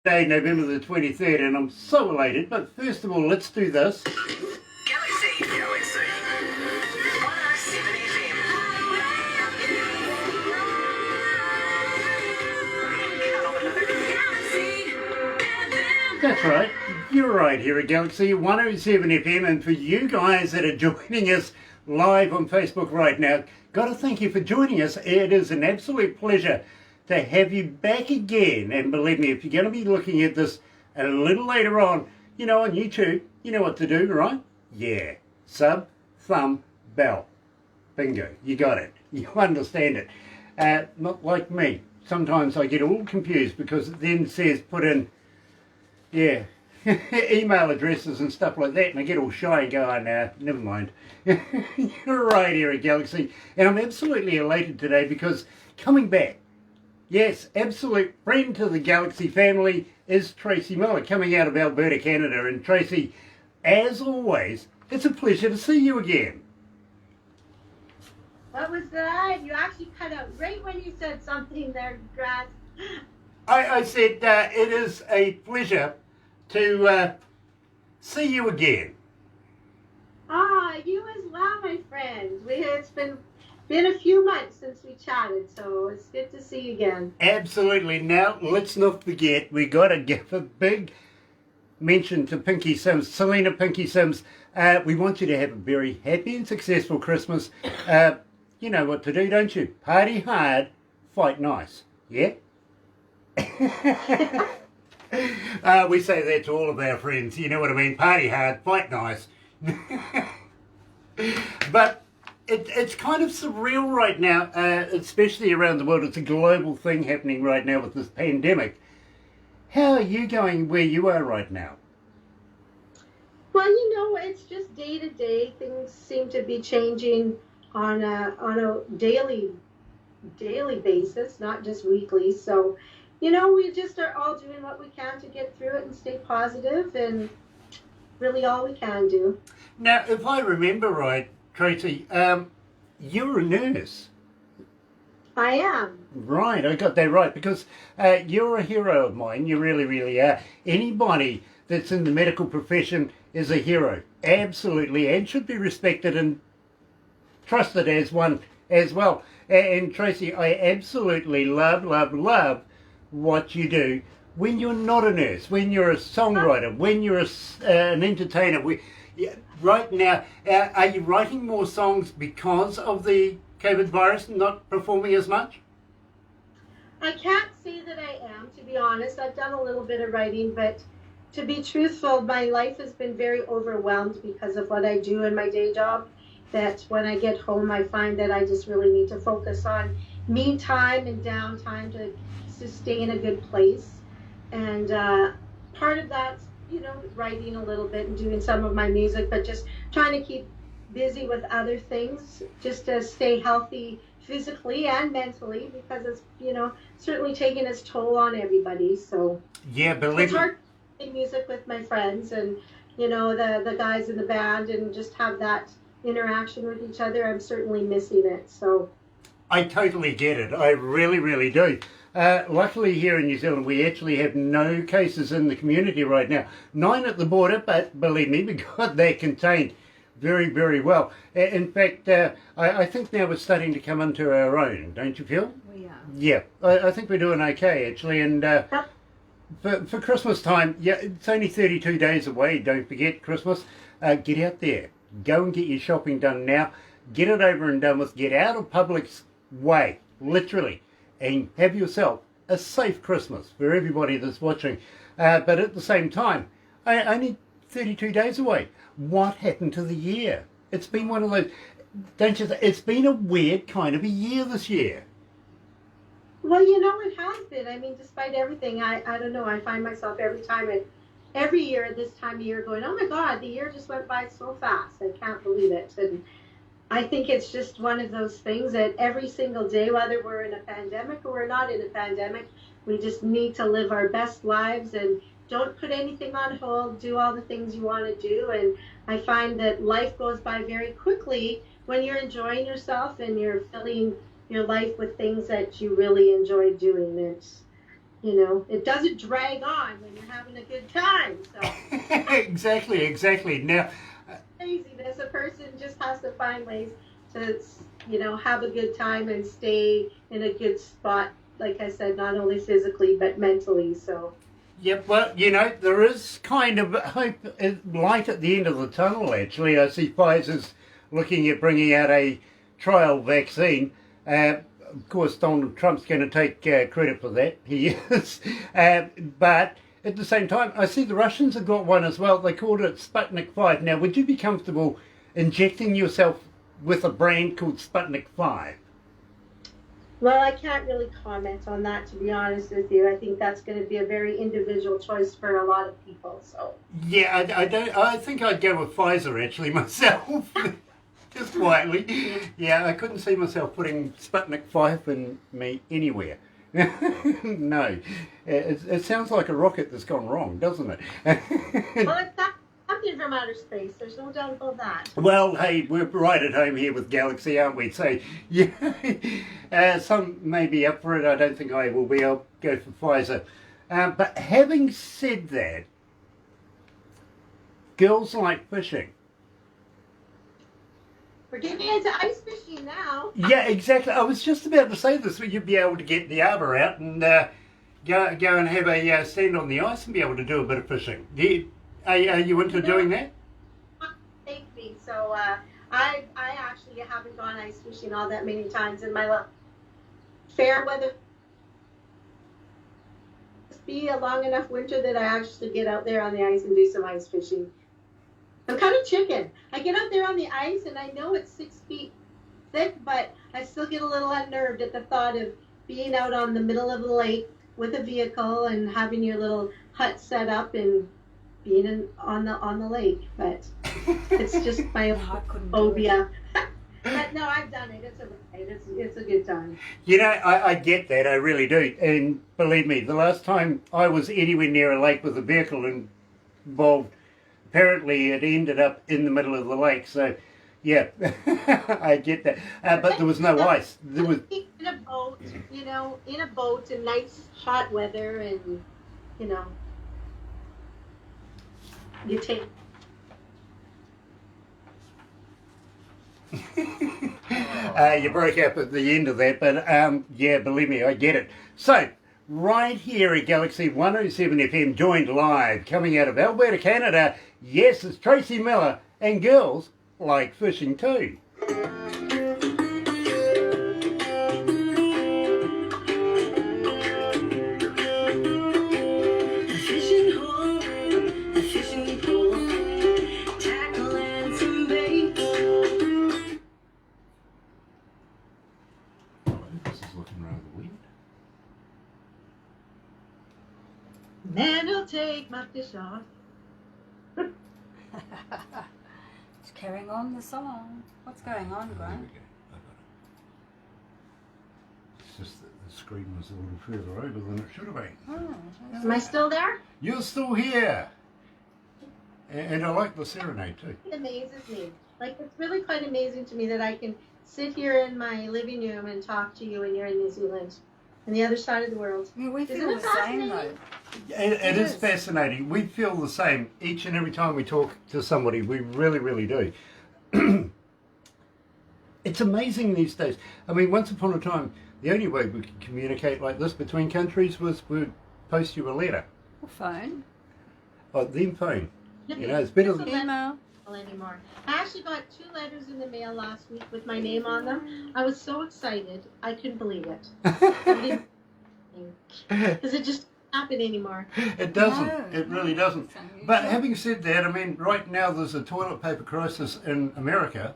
Day, November the 23rd, and I'm so elated. But first of all, let's do this. Galaxy 107 FM. That's right. You're right here at Galaxy 107 FM, and for you guys that are joining us live on Facebook right now, got to thank you for joining us. It is an absolute pleasure to have you back again. And believe me, if you're going to be looking at this a little later on, you know, on YouTube, you know what to do, right? Yeah. Sub, thumb, bell. Bingo. You got it. You understand it. Not like me. Sometimes I get all confused because it then says put in, yeah, email addresses and stuff like that, and I get all shy and go, oh, no, never mind. You're right here at Galaxy. And I'm absolutely elated today because coming back, yes, absolute friend to the Galaxy family is Tracy Millar, coming out of Alberta, Canada. And Tracy, as always, it's a pleasure to see you again. What was that? You actually cut out right when you said something there, Grass. I said it is a pleasure to see you again. Ah, you as well, my friend. It's been a few months since we chatted, so it's good to see you again. Absolutely. Now, let's not forget, we got to give a big mention to Pinky Sims, Selena Pinky Sims. We want you to have a very happy and successful Christmas. You know what to do, don't you? Party hard, fight nice. Yeah? We say that to all of our friends, you know what I mean? Party hard, fight nice. But it's kind of surreal right now, especially around the world. It's a global thing happening right now with this pandemic. How are you going where you are right now? Well, you know, it's just day to day. Things seem to be changing on a daily basis, not just weekly. So, you know, we just are all doing what we can to get through it and stay positive, and really all we can do. Now, if I remember right, Tracy, you're a nurse. I am. Right, I got that right, because you're a hero of mine. You really, really are. Anybody that's in the medical profession is a hero, absolutely, and should be respected and trusted as one as well. And Tracy, I absolutely love what you do when you're not a nurse, when you're a songwriter, when you're an entertainer. Right now, are you writing more songs because of the COVID virus and not performing as much? I can't say that I am, to be honest. I've done a little bit of writing, but to be truthful, my life has been very overwhelmed because of what I do in my day job, that when I get home, I find that I just really need to focus on me time and downtime to stay in a good place. And part of that's, you know, writing a little bit and doing some of my music, but just trying to keep busy with other things just to stay healthy physically and mentally, because it's, you know, certainly taking its toll on everybody. So yeah, it's hard to make music with my friends and, you know, the guys in the band, and just have that interaction with each other. I'm certainly missing it. So I totally get it. I really do. Luckily here in New Zealand, we actually have no cases in the community right now. 9 at the border, but believe me, we got that contained very well. In fact, I think now we're starting to come into our own, don't you feel? we are. Yeah, I think we're doing okay, actually. And for Christmas time, yeah, it's only 32 days away. Don't forget Christmas. Get out there. Go and get your shopping done now. Get it over and done with. Get out of public's way, literally, and have yourself a safe Christmas for everybody that's watching. But at the same time, only 32 days away. What happened to the year? It's been one of those, don't you think? It's been a weird kind of a year this year. Well, you know, it has been. I mean, despite everything, I don't know, I find myself every year at this time of year going, oh my God, the year just went by so fast. I can't believe it. And I think it's just one of those things that every single day, whether we're in a pandemic or we're not in a pandemic, we just need to live our best lives and don't put anything on hold, do all the things you want to do. And I find that life goes by very quickly when you're enjoying yourself and you're filling your life with things that you really enjoy doing. it doesn't drag on when you're having a good time. So Exactly. Now, laziness, a person just has to find ways to, have a good time and stay in a good spot. Like I said, not only physically but mentally. So. yep, well, there is kind of hope, light at the end of the tunnel, actually. I see Pfizer's looking at bringing out a trial vaccine. Of course, Donald Trump's going to take credit for that. He is. But at the same time, I see the Russians have got one as well. They called it Sputnik 5. Now, would you be comfortable injecting yourself with a brand called Sputnik 5? Well, I can't really comment on that, to be honest with you. I think that's going to be a very individual choice for a lot of people. So. Yeah, I don't. I think I'd go with Pfizer actually myself, just quietly. Yeah, I couldn't see myself putting Sputnik 5 in me anywhere. No, it sounds like a rocket that's gone wrong, doesn't it? Well, it's not something from outer space. There's no doubt about that. Well, hey, we're right at home here with Galaxy, aren't we? So, yeah, some may be up for it. I don't think I will be. I'll go for Pfizer. But having said that, girls like fishing. We're getting into ice fishing now. Yeah, exactly. I was just about to say this. You'd be able to get the arbor out and go and have a stand on the ice and be able to do a bit of fishing. Are you into doing that? Thank me. So I actually haven't gone ice fishing all that many times in my life. Fair weather. Be a long enough winter that I actually get out there on the ice and do some ice fishing. I'm kind of chicken. I get out there on the ice and I know it's 6 feet thick, but I still get a little unnerved at the thought of being out on the middle of the lake with a vehicle and having your little hut set up and being on the lake. But it's just my phobia. But no, I've done it. It's okay. It's a good time. I get that. I really do. And believe me, the last time I was anywhere near a lake with a vehicle involved, apparently it ended up in the middle of the lake. So, yeah, I get that. But there was no ice. There was in a boat, in a boat in nice hot weather, and you take. You broke up at the end of that, but yeah, believe me, I get it. So, right here at Galaxy 107 FM, joined live, coming out of Alberta, Canada, yes, it's Tracy Millar, and girls like fishing too. Man, I'll take my fish off. It's carrying on the song. What's going on, Grant? It's just that the screen was a little further over than it should have been. Oh, Am I still there? You're still here. And I like the serenade too. It amazes me. Like, it's really quite amazing to me that I can sit here in my living room and talk to you and you're in New Zealand. On the other side of the world. Yeah, we Isn't feel it the same though. It is fascinating. We feel the same each and every time we talk to somebody. We really, really do. It's amazing these days. I mean, once upon a time, the only way we could communicate like this between countries was we'd post you a letter. Or phone. Oh, then phone. It's better than Email. Anymore. I actually got 2 letters in the mail last week with my name on them. I was so excited. I couldn't believe it. Because it just doesn't happen anymore. It doesn't. No, It really doesn't. But having said that, I mean, right now there's a toilet paper crisis in America.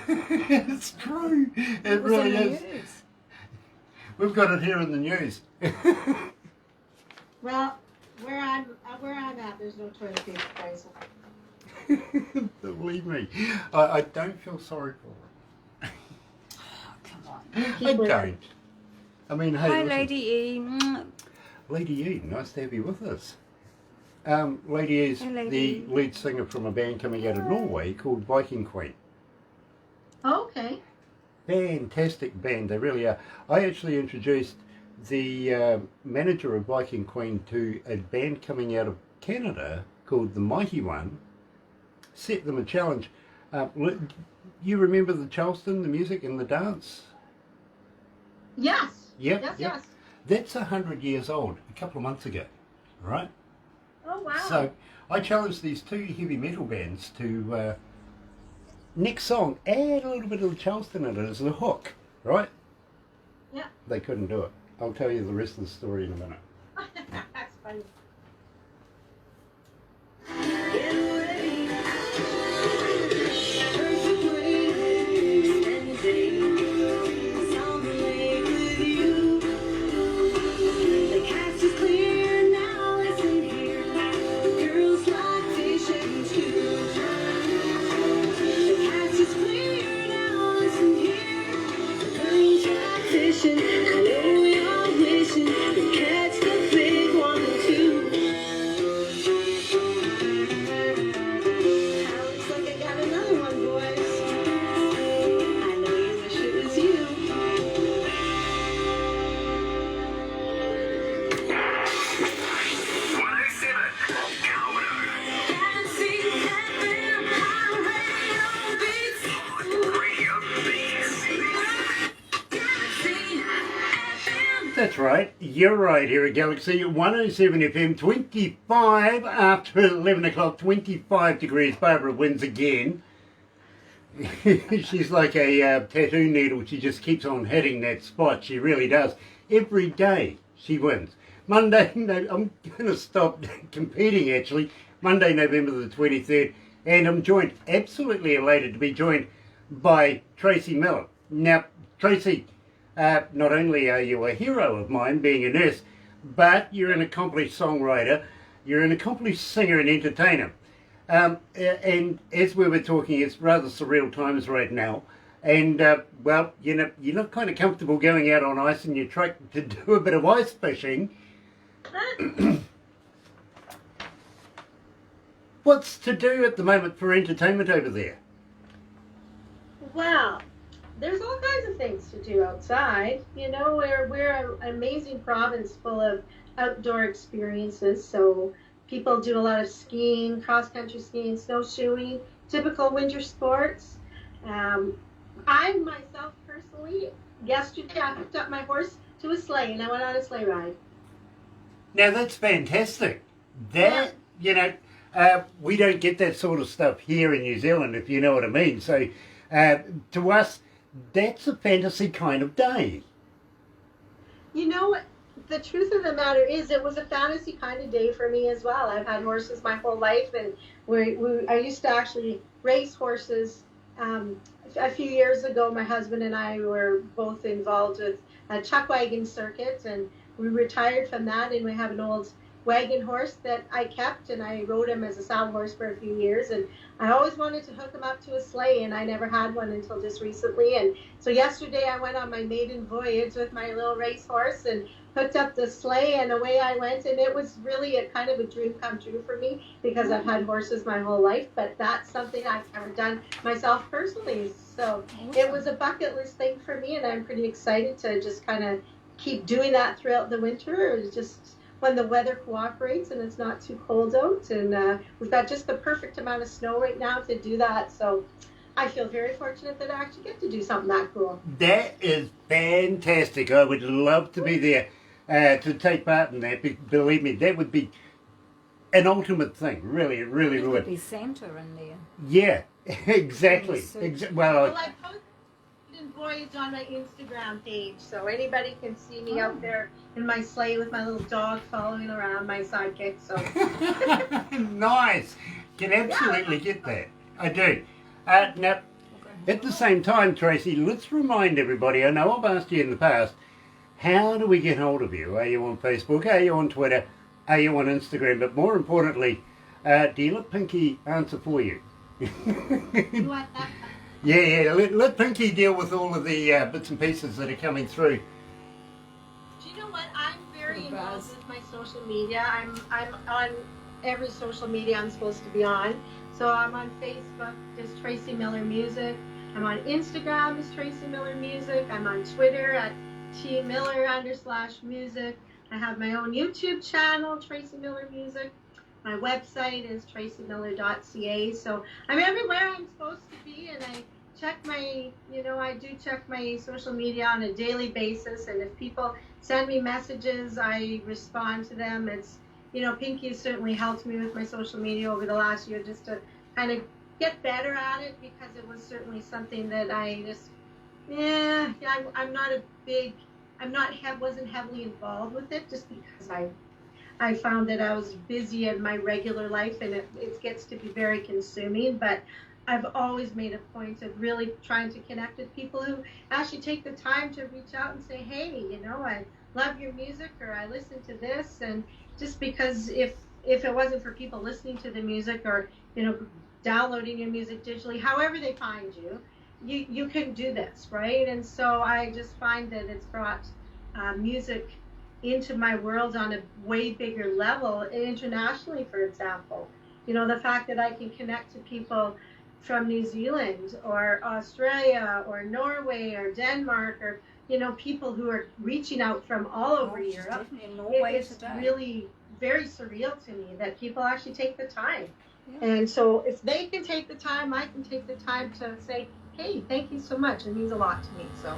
It's true. It was really in the is. news. We've got it here in the news. Well, where I'm at, there's no toilet paper crisis. Believe me, I don't feel sorry for them. Oh, come on. I don't. I mean, hey, Hi, listen. Lady E. Lady E, nice to have you with us. Lady E is Hey, Lady. the lead singer from a band coming out of Norway called Viking Queen. Okay. fantastic band, they really are. I actually introduced the manager of Viking Queen to a band coming out of Canada called The Mighty One, set them a challenge. You remember the Charleston, the music and the dance? Yes. Yep, Yes, yep. yes. That's 100 years old, a couple of months ago, right? Oh, wow. So I challenged these two heavy metal bands to next song add a little bit of the Charleston in it as the hook, right? Yeah. They couldn't do it. I'll tell you the rest of the story in a minute. That's funny. That's right, you're right here at Galaxy 107 FM, 25 after 11 o'clock, 25 degrees. Barbara wins again. She's like a tattoo needle, she just keeps on hitting that spot, she really does. Every day she wins. Monday, no, I'm going to stop competing actually, Monday, November the 23rd, and I'm joined, absolutely elated to be joined by Tracy Millar. Now, Tracy, not only are you a hero of mine, being a nurse, but you're an accomplished songwriter, you're an accomplished singer and entertainer. And as we were talking, it's rather surreal times right now. And, well, you know, you're not kind of comfortable going out on ice in your truck to do a bit of ice fishing. What's to do at the moment for entertainment over there? Well, there's all kinds of things to do outside. You know, we're an amazing province full of outdoor experiences. So people do a lot of skiing, cross-country skiing, snowshoeing, typical winter sports. I myself personally, yesterday I hooked up my horse to a sleigh and I went on a sleigh ride. Now that's fantastic. That, you know, we don't get that sort of stuff here in New Zealand, if you know what I mean. So to us, that's a fantasy kind of day. You know what? The truth of the matter is it was a fantasy kind of day for me as well. I've had horses my whole life, and I used to actually race horses. A few years ago, my husband and I were both involved with a chuck wagon circuit, and we retired from that, and we have an old wagon horse that I kept, and I rode him as a saddle horse for a few years, and I always wanted to hook him up to a sleigh, and I never had one until just recently. And so yesterday I went on my maiden voyage with my little racehorse and hooked up the sleigh, and away I went, and it was really a kind of a dream come true for me because I've had horses my whole life, but that's something I've never done myself personally. So it was a bucket list thing for me, and I'm pretty excited to just kind of keep doing that throughout the winter. It's just when the weather cooperates and it's not too cold out, and we've got just the perfect amount of snow right now to do that. So I feel very fortunate that I actually get to do something that cool. That is fantastic. I would love to be there to take part in that. Believe me, that would be an ultimate thing. Really, it really would. Could be Santa in there. Yeah, exactly. Well, I posted voyage on my Instagram page, so anybody can see me out there in my sleigh with my little dog following around, my sidekick. So nice. Can absolutely get that. I do. Now, at the same time, Tracy, let's remind everybody, I know I've asked you in the past, how do we get hold of you? Are you on Facebook? Are you on Twitter? Are you on Instagram? But more importantly, do you let Pinky answer for you? You want that? Yeah, let Pinky deal with all of the bits and pieces that are coming through. Do you know what? I'm very involved with my social media. I'm on every social media I'm supposed to be on. So I'm on Facebook, just Tracy Millar Music. I'm on Instagram as Tracy Millar Music. I'm on Twitter at tmiller_music. I have my own YouTube channel, Tracy Millar Music. My website is tracymiller.ca. So I'm everywhere I'm supposed to be, and I check my, I do check my social media on a daily basis. And if people send me messages, I respond to them. It's, Pinky has certainly helped me with my social media over the last year just to kind of get better at it, because it was certainly something that I just, wasn't heavily involved with it, just because I found that I was busy in my regular life, and it gets to be very consuming. But I've always made a point of really trying to connect with people who actually take the time to reach out and say, hey, I love your music, or I listen to this. And just because if it wasn't for people listening to the music, or, downloading your music digitally, however they find you couldn't do this, right? And so I just find that it's brought music into my world on a way bigger level, internationally, for example. The fact that I can connect to people from New Zealand or Australia or Norway or Denmark, or people who are reaching out from all over Europe. It's really very surreal to me that people actually take the time. Yeah. And so if they can take the time, I can take the time to say, hey, thank you so much. It means a lot to me. So.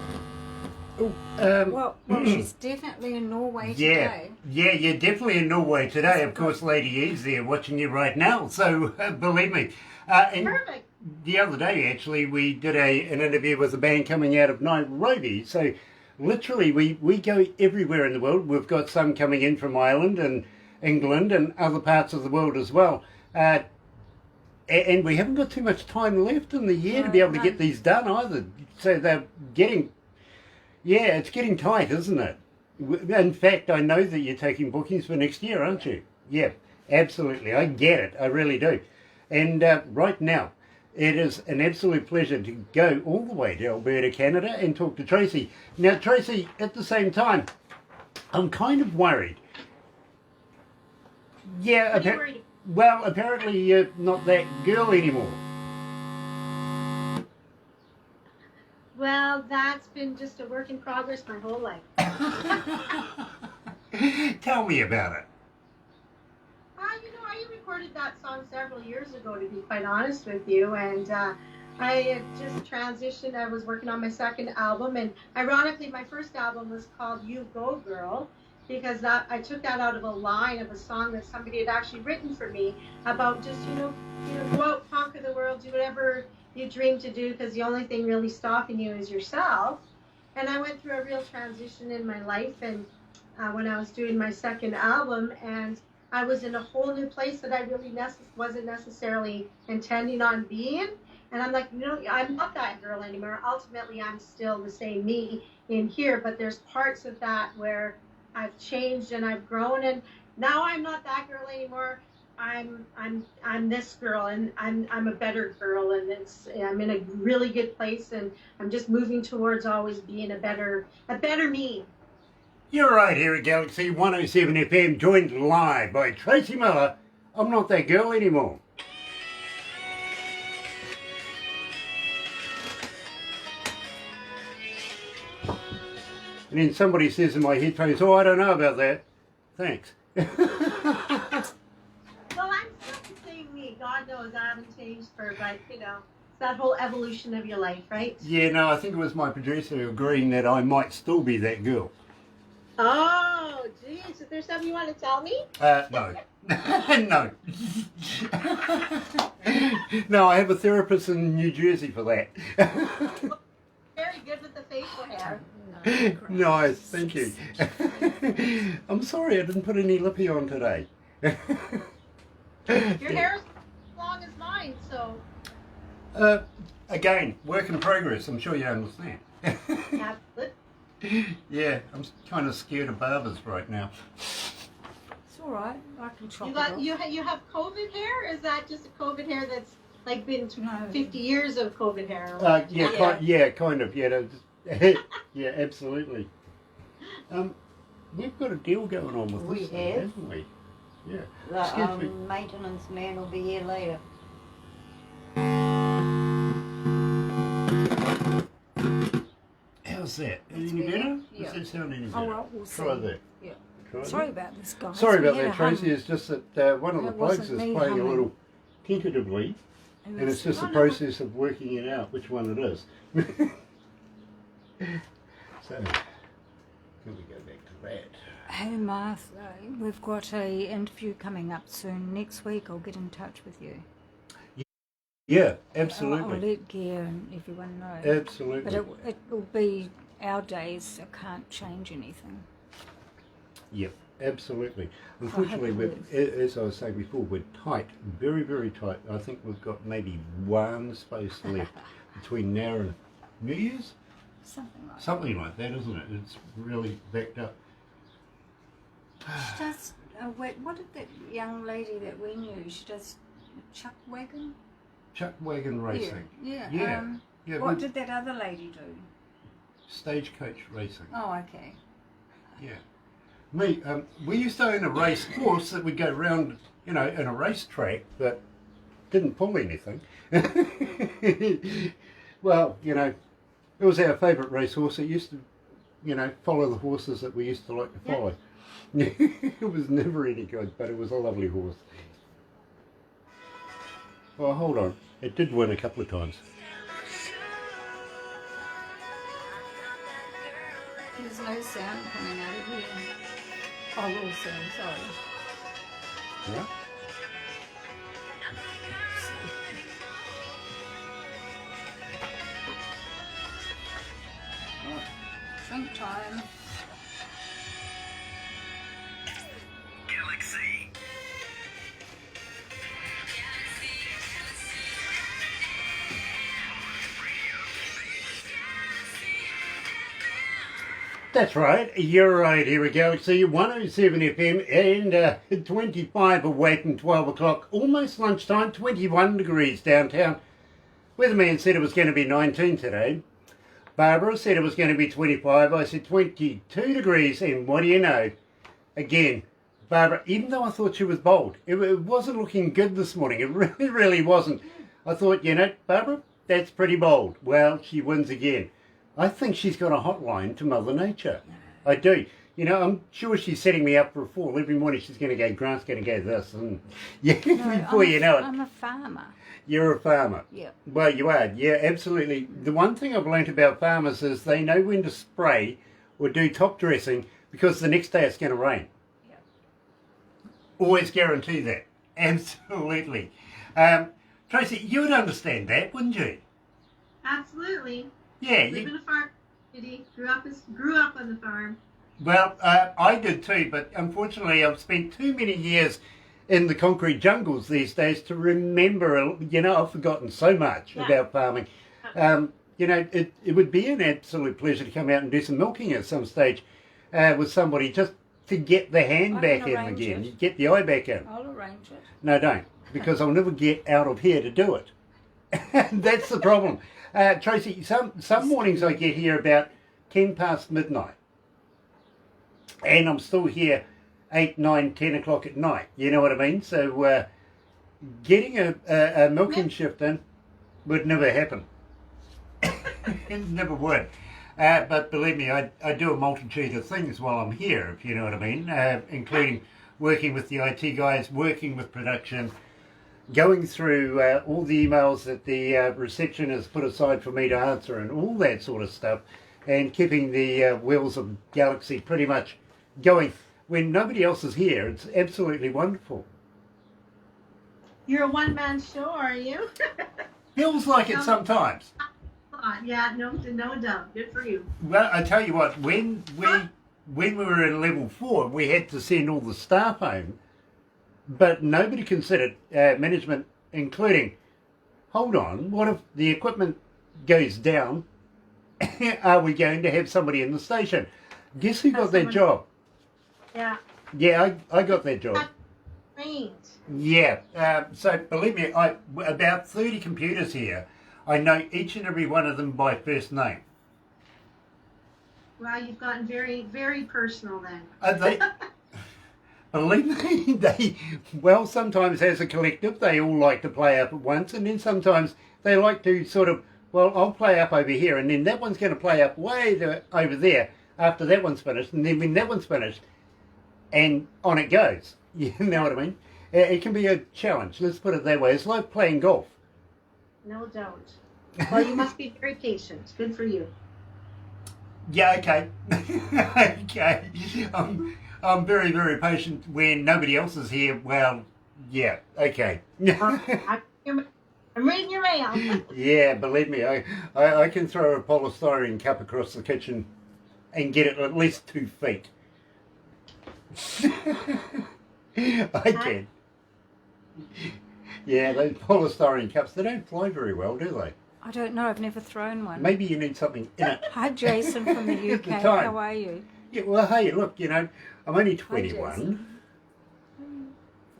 Well, she's definitely in Norway today. Yeah, you're definitely in Norway today. Of course, Lady E's there watching you right now, so believe me. And perfect. The other day, actually, we did an interview with a band coming out of Nairobi. So literally, we go everywhere in the world. We've got some coming in from Ireland and England and other parts of the world as well. And we haven't got too much time left in the year to be able to get these done either. So they're getting... Yeah, it's getting tight, isn't it? In fact, I know that you're taking bookings for next year, aren't you? Yeah, absolutely. I get it. I really do. And right now, it is an absolute pleasure to go all the way to Alberta, Canada, and talk to Tracy. Now, Tracy, at the same time, I'm kind of worried. Yeah, apparently you're not that girl anymore. Well, that's been just a work in progress my whole life. Tell me about it. I recorded that song several years ago, to be quite honest with you, and I had just transitioned. I was working on my second album, and ironically, my first album was called You Go Girl, because I took that out of a line of a song that somebody had actually written for me about just, go out, conquer the world, do whatever you dream to do, because the only thing really stopping you is yourself. And I went through a real transition in my life, and when I was doing my second album, and I was in a whole new place that I really wasn't necessarily intending on being. And I'm like, I'm not that girl anymore. Ultimately, I'm still the same me in here, but there's parts of that where I've changed and I've grown, and now I'm not that girl anymore. I'm this girl, and I'm a better girl, and I'm in a really good place, and I'm just moving towards always being a better me. You're right here at Galaxy 107 FM, joined live by Tracy Millar. I'm not that girl anymore. And then somebody says in my headphones, oh, I don't know about that. Thanks. Well, I'm still the same me. God knows I haven't changed for, but, it's that whole evolution of your life, right? Yeah, no, I think it was my producer agreeing that I might still be that girl. Oh, geez. Is there something you want to tell me? No. No. No, I have a therapist in New Jersey for that. Very good with the facial hair. Nice, thank you. I'm sorry I didn't put any lippy on today. Your hair is as long as mine, so... Again, work in progress, I'm sure you understand. Absolutely. Yeah, I'm kind of scared of barbers right now. It's all right. I can chop You have COVID hair? Is that just a COVID hair that's like been 50 years of COVID hair? Kind of. Yeah, yeah, absolutely. We've got a deal going on with this, haven't we? Yeah. The maintenance man will be here later. How's that? That's Any better? Yeah. Does that sound any better? Oh, well, we'll see. Try that. Yeah. Try Sorry that. about this, guys. Sorry We about had that, a hum. Tracy. It's just that one of the It plugs wasn't is me playing a humming. little tentatively, and it's just a process of working it out which one it is. So, can we go back to that? Hey Martha, we've got a interview coming up soon. Next week I'll get in touch with you. Yeah, I'll absolutely. let Gear and everyone know. Absolutely. But it will be our days. I can't change anything. Yep, absolutely. Unfortunately, as I was saying before, we're tight, very, very tight. I think we've got maybe one space left between now and New Year's. Something like that, isn't it? It's really backed up. She does, what did that young lady that we knew, she does chuck wagon? Chuck wagon racing. Yeah. Yeah. What did that other lady do? Stagecoach racing. Oh, okay. Yeah. Me, we used to own a race horse that would go round, in a racetrack that didn't pull anything. Well, it was our favourite racehorse. It used to, follow the horses that we used to like to follow. It was never any good, but it was a lovely horse. Well, hold on. It did win a couple of times. There's no sound coming out of here. Oh, little sound, sorry. Yeah? Drink time. Galaxy. That's right, you're right, here we go. So you're 107 FM and 25 away from 12 o'clock, almost lunchtime, 21 degrees downtown. Weatherman said it was going to be 19 today. Barbara said it was going to be 25. I said 22 degrees, and what do you know? Again, Barbara, even though I thought she was bold, it wasn't looking good this morning. It really, really wasn't. I thought, Barbara, that's pretty bold. Well, she wins again. I think she's got a hotline to Mother Nature. I do. I'm sure she's setting me up for a fall. Every morning she's going to go, Grant's going to go this. And before you know it. I'm a farmer. You're a farmer. Yeah. Well, you are. Yeah, absolutely. The one thing I've learnt about farmers is they know when to spray or do top dressing because the next day it's going to rain. Yeah. Always guarantee that. Absolutely. Tracy, you would understand that, wouldn't you? Absolutely. Yeah. Live in a farm city. Grew up on the farm. Well, I did too, but unfortunately I've spent too many years in the concrete jungles these days to remember, I've forgotten so much about farming. It would be an absolute pleasure to come out and do some milking at some stage with somebody just to get the hand back in again. You get the eye back in. I'll arrange it. No, don't, because I'll never get out of here to do it. That's the problem. Tracy, some mornings I get here about 10 past midnight. And I'm still here 8, 9, 10 o'clock at night. You know what I mean? So getting a milking shift in would never happen. It never would. But believe me, I do a multitude of things while I'm here, if you know what I mean, including working with the IT guys, working with production, going through all the emails that the reception has put aside for me to answer and all that sort of stuff, and keeping the wheels of Galaxy pretty much going when nobody else is here. It's absolutely wonderful. You're a one-man show, are you? Feels like it sometimes. Yeah, no doubt. Good for you. Well, I tell you what, when we were in level 4, we had to send all the staff home, but nobody considered, management including, hold on, what if the equipment goes down? Are we going to have somebody in the station? Guess who got that job? Yeah. Yeah, I got that job. Great. Yeah, so believe me, about 30 computers here. I know each and every one of them by first name. Wow, you've gotten very, very personal then. Believe me, sometimes as a collective, they all like to play up at once, and then sometimes they like to sort of well, I'll play up over here, and then that one's going to play up over there after that one's finished, and then when that one's finished, and on it goes. You know what I mean? It can be a challenge, let's put it that way. It's like playing golf. No, don't. Well, you must be very patient. Good for you. Yeah, okay. Okay. I'm very, very patient when nobody else is here. Well, yeah, okay. I'm reading your mail. Yeah, believe me, I can throw a polystyrene cup across the kitchen and get it at least 2 feet. I can. Yeah, those polystyrene cups, they don't fly very well, do they? I don't know, I've never thrown one. Maybe you need something in it. Hi Jason from the UK, how are you? Yeah, well, hey, look, you know, I'm only 21.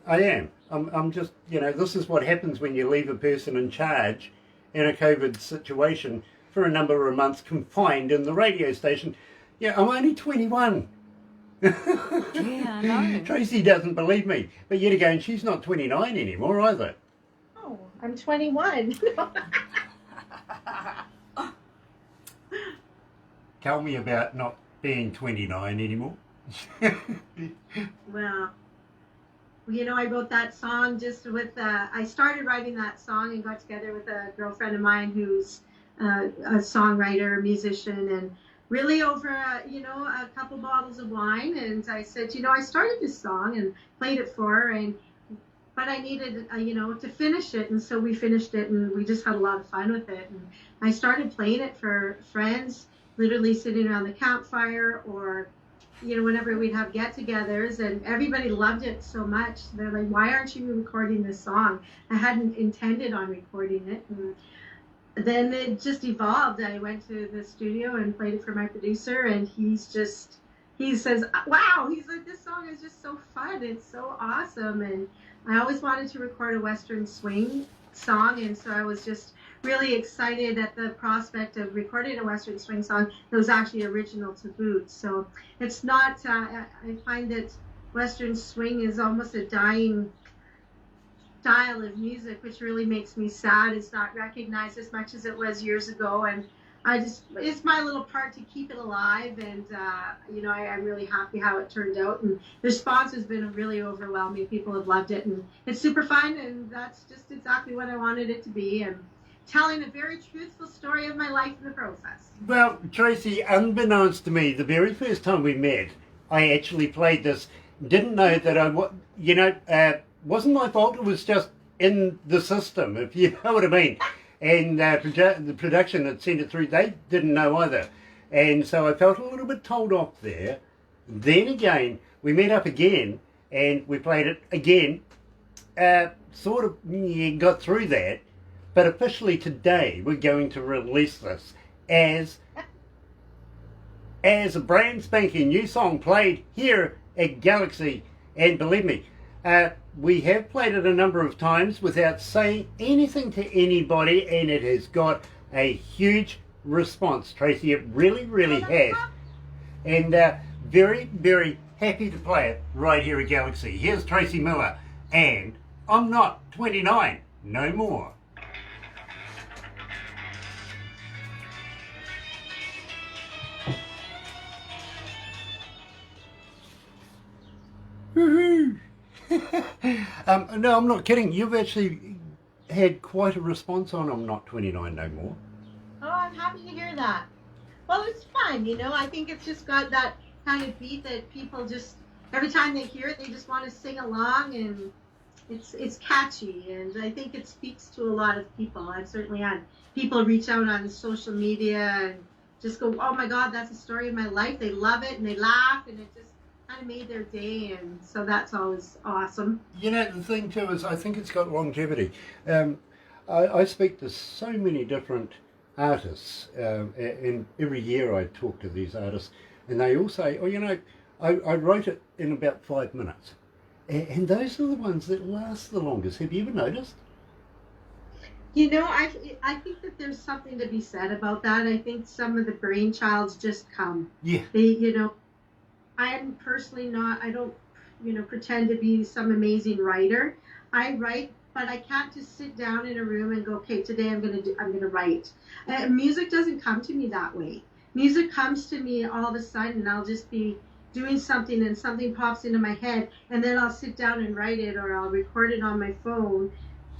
I am. I'm just, you know, this is what happens when you leave a person in charge in a COVID situation for a number of months confined in the radio station. Yeah, I'm only 21. Yeah, I know. Tracy doesn't believe me. But yet again, she's not 29 anymore either. Oh, I'm 21. Tell me about not being 29 anymore. Well, you know, I wrote that song just with, I started writing that song and got together with a girlfriend of mine who's a songwriter, musician, and really over, you know, a couple bottles of wine. And I said, you know, I started this song and played it for her, but I needed, you know, to finish it. And so we finished it and we just had a lot of fun with it. And I started playing it for friends, literally sitting around the campfire or, you know, whenever we'd have get-togethers, and everybody loved it so much. They're like, why aren't you recording this song? I hadn't intended on recording it. And then it just evolved. I went to the studio and played it for my producer, and he says, wow, he's like, this song is just so fun. It's so awesome. And I always wanted to record a Western swing song, and so I was just really excited at the prospect of recording a Western swing song that was actually original to boot. So it's not, I find that Western swing is almost a dying style of music, which really makes me sad. It's not recognized as much as it was years ago, and it's my little part to keep it alive. And you know, I'm really happy how it turned out, and the response has been really overwhelming. People have loved it, and it's super fun, and that's just exactly what I wanted it to be, and telling a very truthful story of my life in the process. Well, Tracy, unbeknownst to me, the very first time we met, I actually played this. Didn't know that you know, wasn't my fault. It was just in the system, if you know what I mean. And the production that sent it through, they didn't know either. And so I felt a little bit told off there. Then again, we met up again, and we played it again. Sort of got through that. But officially today, we're going to release this as a brand spanking new song played here at Galaxy. And believe me, we have played it a number of times without saying anything to anybody, and it has got a huge response, Tracy. It really, really has. And very, very happy to play it right here at Galaxy. Here's Tracy Millar, and I'm not 29 no more. Woohoo! No, I'm not kidding. You've actually had quite a response on I'm Not 29 No More. Oh, I'm happy to hear that. Well, it's fun, you know. I think it's just got that kind of beat that people just, every time they hear it, they just want to sing along, and it's catchy, and I think it speaks to a lot of people. I've certainly had people reach out on social media and just go, oh my God, that's the story of my life. They love it, and they laugh, and it just kind of made their day, and so that's always awesome. You know, the thing too is I think it's got longevity. I speak to so many different artists, and every year I talk to these artists, and they all say, oh, you know, I wrote it in about 5 minutes. And those are the ones that last the longest. Have you ever noticed? You know, I think that there's something to be said about that. I think some of the brainchilds just come. Yeah. They, you know, I don't, you know, pretend to be some amazing writer. I write but I can't just sit down in a room and go, okay, today I'm gonna write. Music doesn't come to me that way. Music comes to me all of a sudden. I'll just be doing something and something pops into my head, and then I'll sit down and write it, or I'll record it on my phone,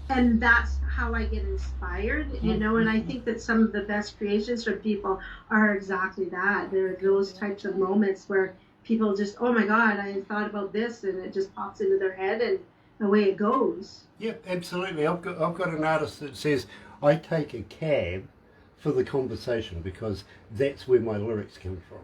and that's how I get inspired, you know. And I think that some of the best creations from people are exactly that. There are those types of moments where people just, oh my God, I thought about this, and it just pops into their head, and away it goes. Yeah, absolutely. I've got an artist that says, I take a cab for the conversation because that's where my lyrics come from.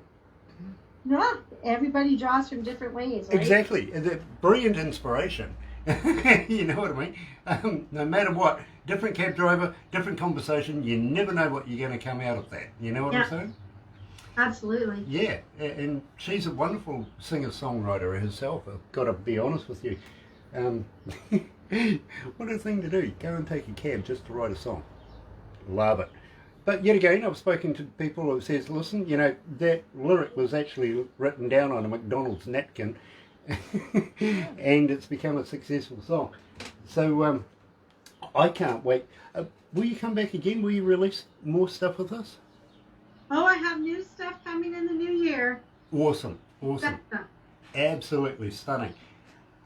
Yeah, everybody draws from different ways, right? Exactly. The brilliant inspiration. You know what I mean? No matter what, different cab driver, different conversation, you never know what you're going to come out of that. You know what I'm saying? Absolutely. Yeah, and she's a wonderful singer-songwriter herself. I've got to be honest with you. What a thing to do. Go and take a cab just to write a song. Love it. But yet again, I've spoken to people who says, listen, you know, that lyric was actually written down on a McDonald's napkin and it's become a successful song. So I can't wait. Will you come back again? Will you release more stuff with us? Oh, I have new stuff coming in the new year. Awesome. Absolutely stunning.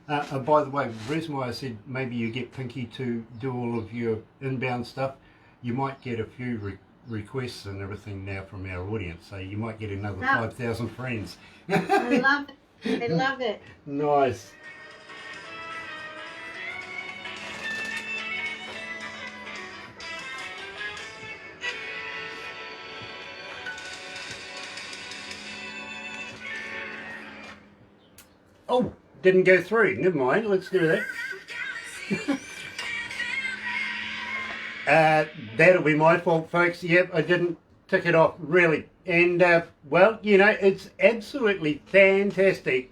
By the way, the reason why I said maybe you get Pinky to do all of your inbound stuff, you might get a few requests and everything now from our audience, so you might get another 5,000 friends. I love it. I love it. Nice. Oh, didn't go through. Never mind, let's do that. That'll be my fault, folks. Yep, I didn't tick it off, really. And, well, you know, it's absolutely fantastic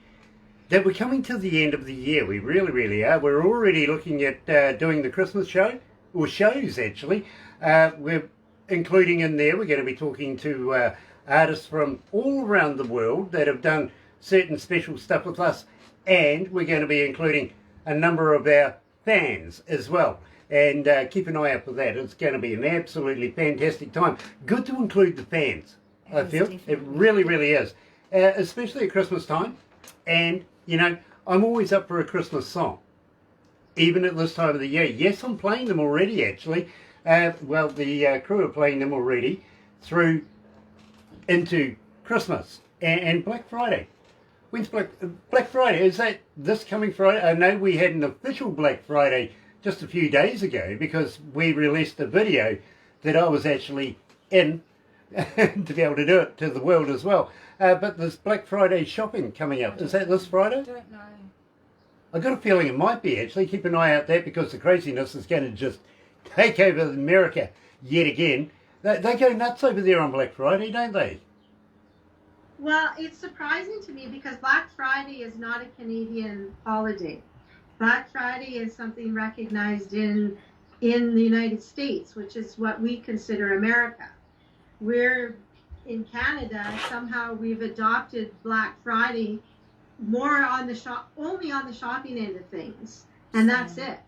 that we're coming to the end of the year. We really, really are. We're already looking at doing the Christmas show, or shows, actually. We're including in there, we're going to be talking to artists from all around the world that have done certain special stuff with us. And we're going to be including a number of our fans as well. And keep an eye out for that. It's going to be an absolutely fantastic time. Good to include the fans, I feel. Definitely. It really, really is. Especially at Christmas time. And, you know, I'm always up for a Christmas song. Even at this time of the year. Yes, I'm playing them already, actually. Well, the crew are playing them already through into Christmas and Black Friday. When's Black Friday? Is that this coming Friday? I know we had an official Black Friday just a few days ago because we released a video that I was actually in to be able to do it to the world as well. But there's Black Friday shopping coming up. Is that this Friday? I don't know. I've got a feeling it might be actually. Keep an eye out there because the craziness is going to just take over America yet again. They go nuts over there on Black Friday, don't they? Well, it's surprising to me because Black Friday is not a Canadian holiday. Black Friday is something recognized in the United States, which is what we consider America. We're in Canada, somehow we've adopted Black Friday more on the only on the shopping end of things, and that's it,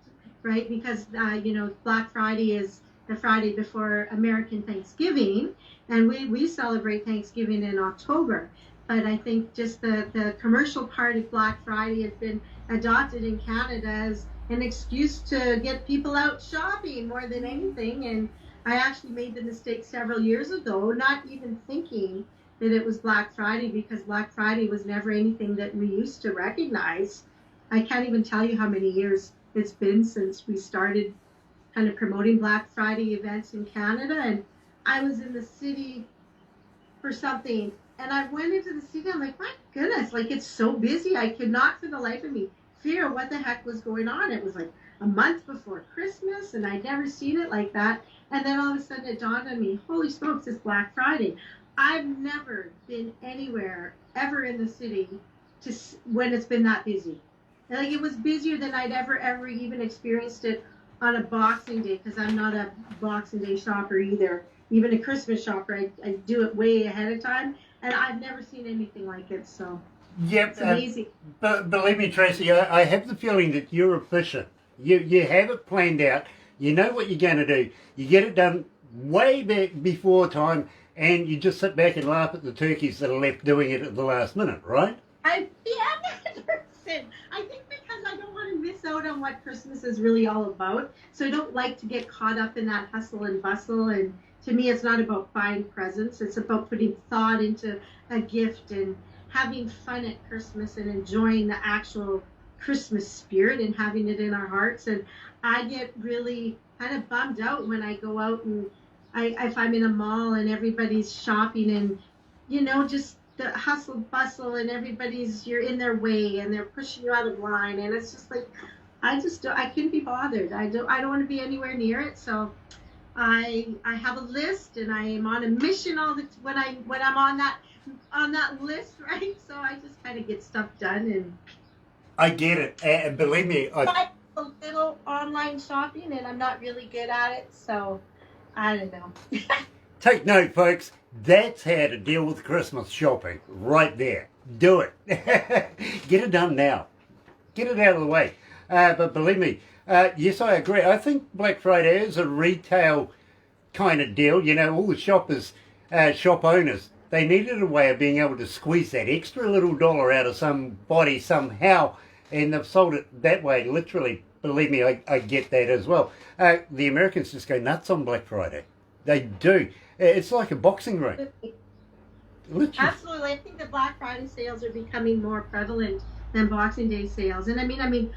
right? Because you know, Black Friday is the Friday before American Thanksgiving, and we celebrate Thanksgiving in October. But I think just the commercial part of Black Friday has been adopted in Canada as an excuse to get people out shopping more than anything. And I actually made the mistake several years ago, not even thinking that it was Black Friday, because Black Friday was never anything that we used to recognize. I can't even tell you how many years it's been since we started kind of promoting Black Friday events in Canada. And I was in the city for something, and I went into the city. I'm like, my goodness, like, it's so busy. I could not for the life of me figure what the heck was going on. It was like a month before Christmas, and I'd never seen it like that. And then all of a sudden it dawned on me, holy smokes, it's Black Friday. I've never been anywhere ever in the city when it's been that busy. Like, it was busier than I'd ever even experienced it on a Boxing Day, because I'm not a Boxing Day shopper either. Even a Christmas shopper, I do it way ahead of time, and I've never seen anything like it. So yep, it's amazing. But believe me, Tracy, I have the feeling that you're efficient. You have it planned out. You know what you're going to do. You get it done way back before time, and you just sit back and laugh at the turkeys that are left doing it at the last minute, right? Yeah, 100%. I think because I don't want to miss out on what Christmas is really all about. So I don't like to get caught up in that hustle and bustle. And to me, it's not about buying presents. It's about putting thought into a gift and having fun at Christmas and enjoying the actual Christmas spirit and having it in our hearts. And I get really kind of bummed out when I go out and if I'm in a mall and everybody's shopping and, just the hustle bustle and you're in their way and they're pushing you out of line. And it's just like, I couldn't be bothered. I don't want to be anywhere near it. So I have a list and I am on a mission when I'm on that list, right? So I just kind of get stuff done and I get it. And believe me, I a little online shopping and I'm not really good at it. So I don't know. take note, folks. That's how to deal with Christmas shopping right there. Do it. Get it done now. Get it out of the way. But believe me, yes, I agree. I think Black Friday is a retail kind of deal. All the shoppers, shop owners, they needed a way of being able to squeeze that extra little dollar out of somebody somehow, and they've sold it that way, literally. Believe me, I get that as well. The Americans just go nuts on Black Friday. They do. It's like a boxing ring. Literally. Absolutely. I think the Black Friday sales are becoming more prevalent than Boxing Day sales. And I mean,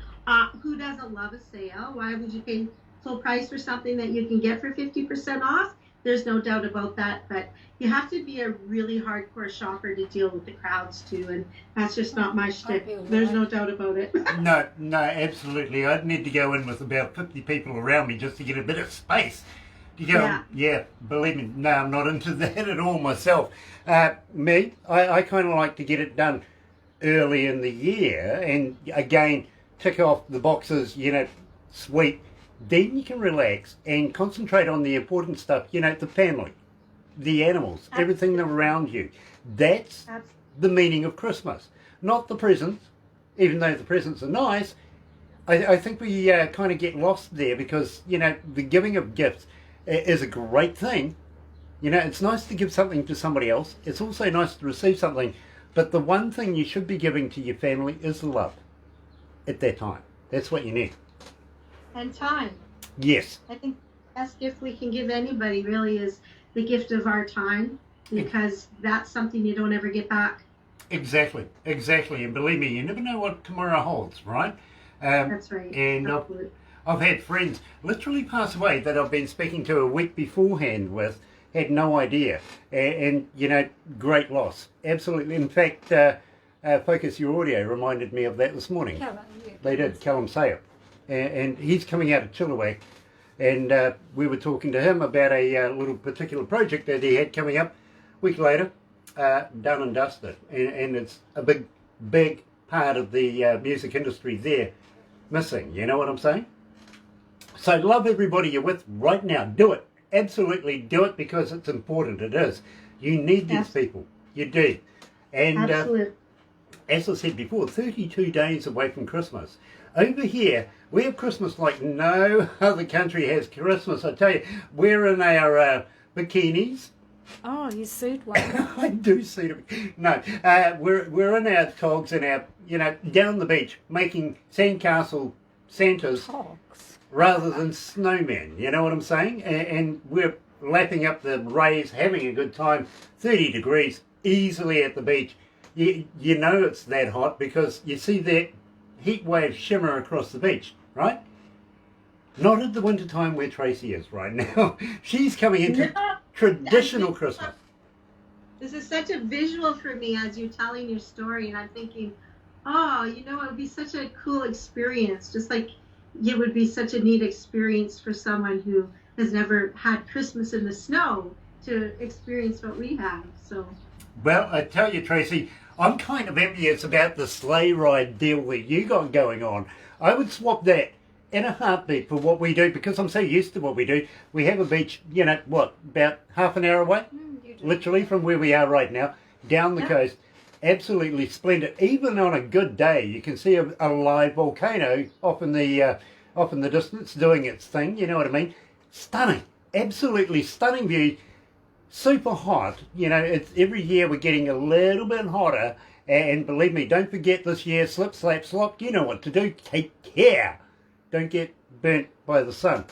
who doesn't love a sale? Why would you pay full price for something that you can get for 50% off? There's no doubt about that. But you have to be a really hardcore shopper to deal with the crowds too. And that's just not my shtick. There's no doubt about it. No, absolutely. I'd need to go in with about 50 people around me just to get a bit of space. You go, yeah, believe me, no, I'm not into that at all myself. I kind of like to get it done early in the year and, again, tick off the boxes, sweet. Then you can relax and concentrate on the important stuff, the family, the animals, everything around you. That's the meaning of Christmas, not the presents, even though the presents are nice. I think we kind of get lost there because, the giving of gifts is a great thing. It's nice to give something to somebody else. It's also nice to receive something. But the one thing you should be giving to your family is love at that time. That's what you need. And time. Yes. I think the best gift we can give anybody really is the gift of our time, because that's something you don't ever get back. Exactly. And believe me, you never know what tomorrow holds, right? That's right. And I've had friends literally pass away that I've been speaking to a week beforehand with, had no idea. And great loss. Absolutely. In fact, Focus Your Audio reminded me of that this morning. They did, Callum Sayer. And he's coming out of Chilliwack. And we were talking to him about a little particular project that he had coming up. A week later, done and dusted. And it's a big part of the music industry there missing. You know what I'm saying? So love everybody you're with right now. Do it. Absolutely do it, because it's important. It is. You need these people. You do. And as I said before, 32 days away from Christmas. Over here, we have Christmas like no other country has Christmas. I tell you, we're in our bikinis. Oh, you suit one. I do suit it. No, we're in our togs and our, down the beach, making sandcastle Santas. Rather than snowmen, you know what I'm saying? And we're lapping up the rays, having a good time, 30 degrees, easily at the beach. You know it's that hot because you see that heat wave shimmer across the beach, right? Not at the winter time where Tracy is right now. She's coming into traditional Christmas. This is such a visual for me as you're telling your story, and I'm thinking, it would be such a cool experience, just like it would be such a neat experience for someone who has never had Christmas in the snow to experience what we have. So, well, I tell you, Tracy, I'm kind of envious about the sleigh ride deal that you got going on. I would swap that in a heartbeat for what we do, because I'm so used to what we do. We have a beach, about half an hour away, literally from where we are right now, down the coast. Absolutely splendid. Even on a good day, you can see a live volcano off in the off in the distance doing its thing, you know what I mean? Stunning, absolutely stunning view, super hot. You know, it's every year we're getting a little bit hotter, and believe me, don't forget this year, slip, slap, slop, you know what to do, take care. Don't get burnt by the sun.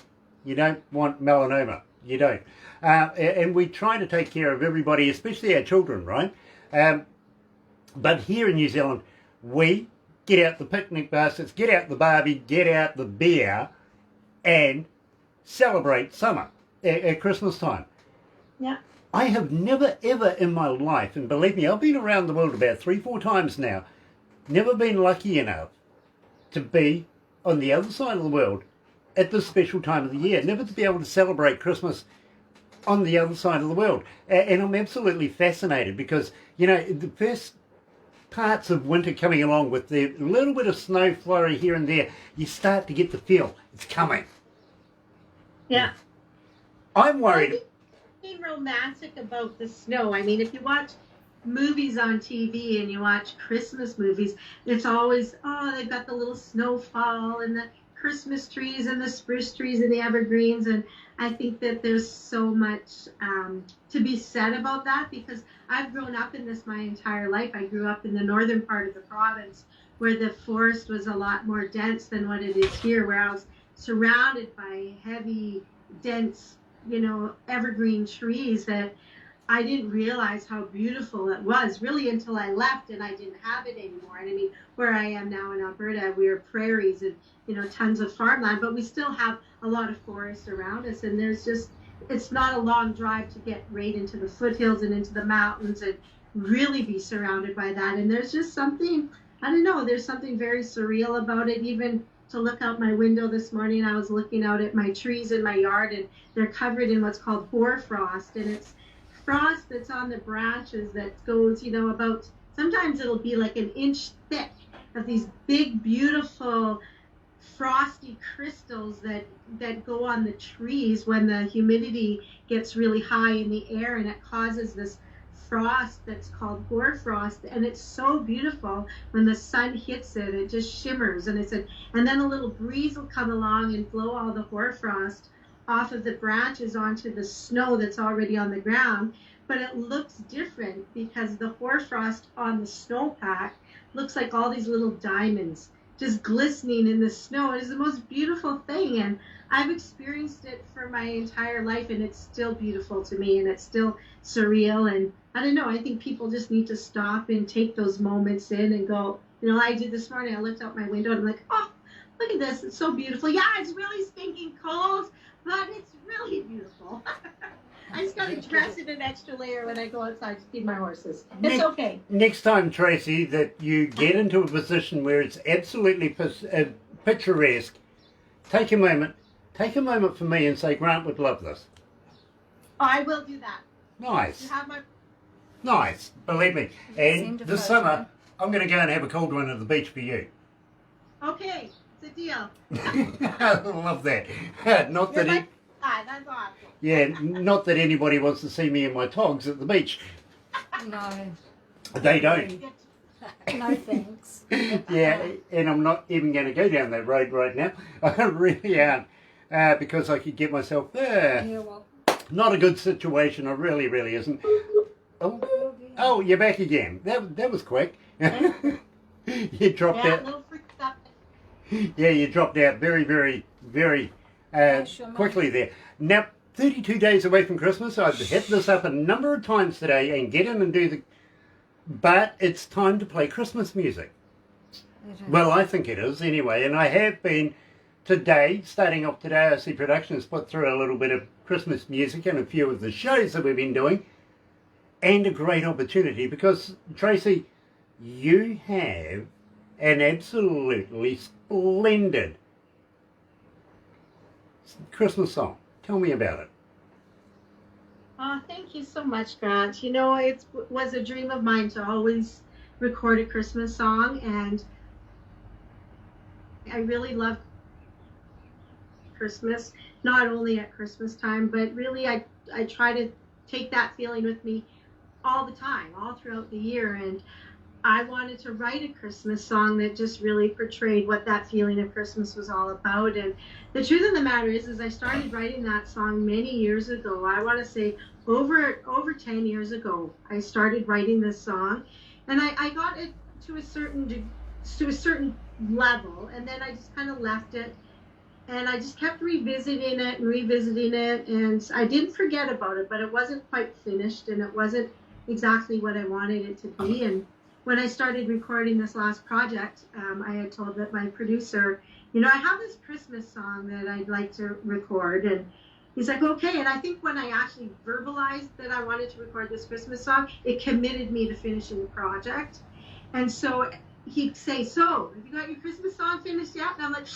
You don't want melanoma, you don't. And we try to take care of everybody, especially our children, right? But here in New Zealand, we get out the picnic baskets, get out the Barbie, get out the beer, and celebrate summer at Christmas time. Yeah. I have never ever in my life, and believe me, I've been around the world about 3-4 times now, never been lucky enough to be on the other side of the world at this special time of the year, never to be able to celebrate Christmas on the other side of the world. And I'm absolutely fascinated because, you know, the first parts of winter coming along with the little bit of snow flurry here and there, you start to get the feel it's coming. Yeah. I'm worried. Being romantic about the snow. I mean, if you watch movies on TV and you watch Christmas movies, it's always, oh, they've got the little snowfall and the Christmas trees and the spruce trees and the evergreens. And I think that there's so much to be said about that, because I've grown up in this my entire life. I grew up in the northern part of the province where the forest was a lot more dense than what it is here, where I was surrounded by heavy, dense, you know, evergreen trees that I didn't realize how beautiful it was really until I left and I didn't have it anymore. And I mean, where I am now in Alberta, we're prairies and, you know, tons of farmland, but we still have a lot of forest around us. And there's just, it's not a long drive to get right into the foothills and into the mountains and really be surrounded by that. And there's just something, I don't know, there's something very surreal about it. Even to look out my window this morning, I was looking out at my trees in my yard, and they're covered in what's called hoarfrost, and it's frost that's on the branches that goes, you know, about, sometimes it'll be like an inch thick of these big, beautiful, frosty crystals that go on the trees when the humidity gets really high in the air, and it causes this frost that's called hoarfrost, and it's so beautiful. When the sun hits it, it just shimmers, and and then a little breeze will come along and blow all the hoarfrost off of the branches onto the snow that's already on the ground. But it looks different because the hoarfrost on the snowpack looks like all these little diamonds just glistening in the snow. It is the most beautiful thing, and I've experienced it for my entire life, and it's still beautiful to me, and it's still surreal. And I don't know, I think people just need to stop and take those moments in and go, you know, I did this morning, I looked out my window and I'm like, oh, look at this, it's so beautiful. Yeah, it's really stinking cold, but it's really beautiful. I just got to dress in an extra layer when I go outside to feed my horses. It's okay. Next time, Tracy, that you get into a position where it's absolutely picturesque, take a moment for me and say, Grant would love this. I will do that. Nice. You have my... Nice, believe me. And this summer, I'm going to go and have a cold one at the beach for you. Okay, it's a deal. I love that. Not You're that that's awesome. yeah, not that anybody wants to see me in my togs at the beach. No. They don't. No thanks. Yeah, and I'm not even going to go down that road right now. I really aren't, because I could get myself there. Yeah, well. Not a good situation. I really, really isn't. Oh, you're back again. That was quick. You dropped out. A little freaked up. Yeah, you dropped out very, very, very quickly there. Now, 32 days away from Christmas. I've hit this up a number of times today and get in and do the... But it's time to play Christmas music. Well, I think it is anyway. And I have been today, starting off today, I see production has put through a little bit of Christmas music and a few of the shows that we've been doing. And a great opportunity because, Tracy, you have an absolutely splendid Christmas song. Tell me about it. Oh, thank you so much, Grant. You know, it was a dream of mine to always record a Christmas song, and I really love Christmas, not only at Christmas time, but really I try to take that feeling with me all the time, all throughout the year. And I wanted to write a Christmas song that just really portrayed what that feeling of Christmas was all about. And the truth of the matter is I started writing that song many years ago. I want to say over 10 years ago, I started writing this song, and I got it to a certain level, and then I just kind of left it, and I just kept revisiting it, and I didn't forget about it, but it wasn't quite finished, and it wasn't exactly what I wanted it to be. And when I started recording this last project, I had told that my producer, I have this Christmas song that I'd like to record, and he's like, okay. And I think when I actually verbalized that I wanted to record this Christmas song, it committed me to finishing the project. And so he'd say, so, have you got your Christmas song finished yet? And I'm like,